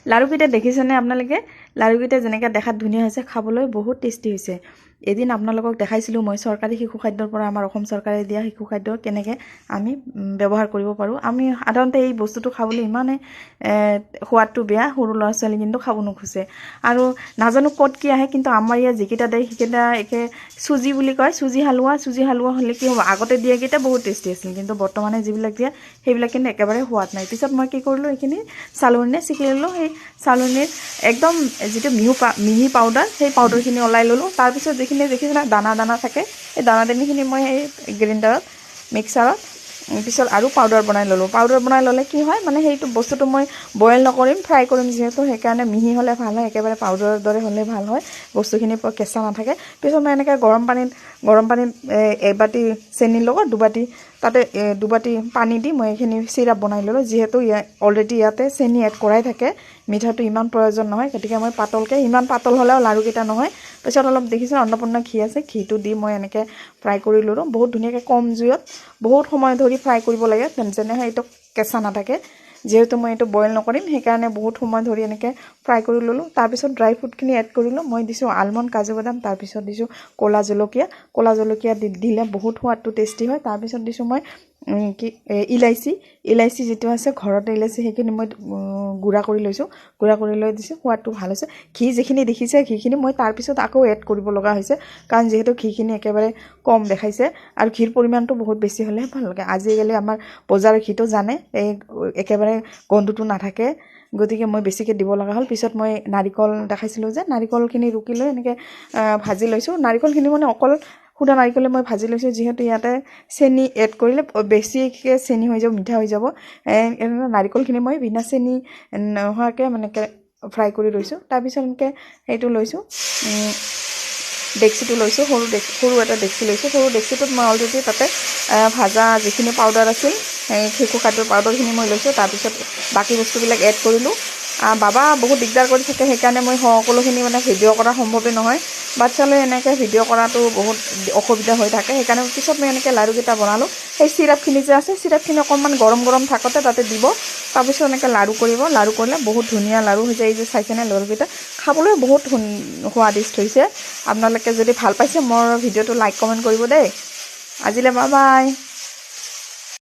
লাড়ুকেইটা দেখিছেনে আপোনালোকে লাড়ুকেইটা যেনেকৈ দেখাত ধুনীয়া হৈছে খাবলৈ বহুত টেষ্টি হৈছে এদিন আপোনালোকক দেখাইছিলোঁ মই চৰকাৰী শিশু খাদ্যৰ পৰা আমাৰ অসম চৰকাৰে দিয়া শিশু খাদ্য কেনেকৈ আমি ব্যৱহাৰ কৰিব পাৰোঁ আমি সাধাৰণতে এই বস্তুটো খাবলৈ ইমানে সোৱাদটো বেয়া সৰু ল'ৰা ছোৱালী কিন্তু খাব নোখোজে আৰু নাজানো ক'ত কি আহে কিন্তু আমাৰ ইয়াত যিকেইটা দিয়ে সেইকেইটা একে চুজি বুলি কয় চুজি হালোৱা হ'লে কি হ'ব আগতে দিয়াকেইটা বহুত টেষ্টি আছিল কিন্তু বৰ্তমানে যিবিলাক দিয়ে সেইবিলাক কিন্তু একেবাৰে সোৱাদ নাই পিছত মই কি কৰিলোঁ এইখিনি চালনীৰে ছিকি ল'লোঁ সেই চালনীৰ একদম যিটো মিহি পাউডাৰ সেই পাউডাৰখিনি ওলাই ল'লোঁ তাৰপিছত যিখিনি দেখিছে দানা থাকে এই দানাখিনি মই এই গ্ৰাইণ্ডাৰত মিক্সাৰত পিছত আৰু পাউডাৰ বনাই ল'লোঁ পাউডাৰ বনাই ল'লে কি হয় মানে সেইটো বস্তুটো মই বইল নকৰিম ফ্ৰাই কৰিম যিহেতু সেইকাৰণে মিহি হ'লে ভাল হয় একেবাৰে পাউডাৰৰ দৰে হ'লে ভাল হয় বস্তুখিনি কেঁচা নাথাকে পিছত মই এনেকৈ গৰম পানীত এবাটি চেনিৰ লগত তাতে দুবাটি পানী দি মই এইখিনি চিৰাপ বনাই ল'লোঁ যিহেতু অলৰেডি ইয়াতে চেনি এড কৰাই থাকে মিঠাটো ইমান প্ৰয়োজন নহয় গতিকে মই পাতলকৈ ইমান পাতল হ'লেও লাড়ুকেইটা নহয় পিছত অলপ দেখিছোঁ অন্নপূৰ্ণা ঘি আছে ঘিটো দি মই এনেকৈ ফ্ৰাই কৰি ল'লোঁ বহুত ধুনীয়াকৈ কম জুইত বহুত সময় ধৰি ফ্ৰাই কৰিব লাগে যেনেহে এইটো কেঁচা নাথাকে যেহেতু মই এইটো বইল নকৰিম সেইকাৰণে বহুত সময় ধৰি এনেকৈ ফ্ৰাই কৰি ল'লোঁ তাৰপিছত ড্ৰাই ফ্ৰুটখিনি এড কৰিলোঁ মই দিছোঁ আলমণ্ড কাজু বাদাম তাৰপিছত দিছোঁ ক'লা জলকীয়া দিলে বহুত সোৱাদটো টেষ্টি হয় তাৰপিছত দিছোঁ মই ইলাইচি যিটো আছে ঘৰতে ইলাইচি সেইখিনি মই গুড়া কৰি লৈছোঁ গুড়া কৰি লৈ দিছোঁ সোৱাদটো ভাল হৈছে ঘি যিখিনি দেখিছে ঘিখিনি মই তাৰপিছত আকৌ এড কৰিব লগা হৈছে কাৰণ যিহেতু ঘিখিনি একেবাৰে কম দেখাইছে আৰু ঘিৰ পৰিমাণটো বহুত বেছি হ'লে ভাল লাগে আজিকালি আমাৰ বজাৰৰ ঘিটো জানে এই একেবাৰে গন্ধটো নাথাকে গতিকে মই বেছিকৈ দিব লগা হ'ল পিছত মই নাৰিকল দেখাইছিলোঁ যে নাৰিকলখিনি ৰুকি লৈ এনেকৈ ভাজি লৈছোঁ নাৰিকলখিনি মানে অকল সুদা নাৰিকলে মই ভাজি লৈছোঁ যিহেতু ইয়াতে চেনি এড কৰিলে বেছিকৈ চেনি হৈ যাব মিঠা হৈ যাব নাৰিকলখিনি মই বিনা চেনি নোহোৱাকৈ মানে ফ্ৰাই কৰি লৈছোঁ তাৰপিছত এনেকৈ সেইটো লৈছোঁ ডেক্সিটো লৈছোঁ সৰু এটা ডেক্সি লৈছোঁ সৰু ডেক্সিটোত মই অলৰেডি তাতে ভাজা যিখিনি পাউডাৰ আছিল সেই শিশু খাদ্যৰ পাউডাৰখিনি মই লৈছোঁ তাৰপিছত বাকী বস্তুবিলাক এড কৰিলোঁ বাবা বহুত দিগদাৰ কৰি থাকে সেইকাৰণে মই সকলোখিনি মানে ভিডিঅ' কৰা সম্ভৱেই নহয় বাচ্চালৈ এনেকৈ ভিডিঅ' কৰাটো বহুত অসুবিধা হৈ থাকে সেইকাৰণে পিছত মই এনেকৈ লাড়ুকেইটা বনালোঁ সেই চিৰাপখিনি যে আছে চিৰাপখিনি অকণমান গৰম থাকোঁতে তাতে দিব তাৰপিছত এনেকৈ লাড়ু কৰিলে বহুত ধুনীয়া লাড়ু হৈ যায় এই যে চাইছেনে লাড়ুকেইটা খাবলৈ বহুত সোৱাদিষ্ট হৈছে আপোনালোকে যদি ভাল পাইছে মোৰ ভিডিঅ'টো লাইক কমেণ্ট কৰিব দেই আজিলৈ বাই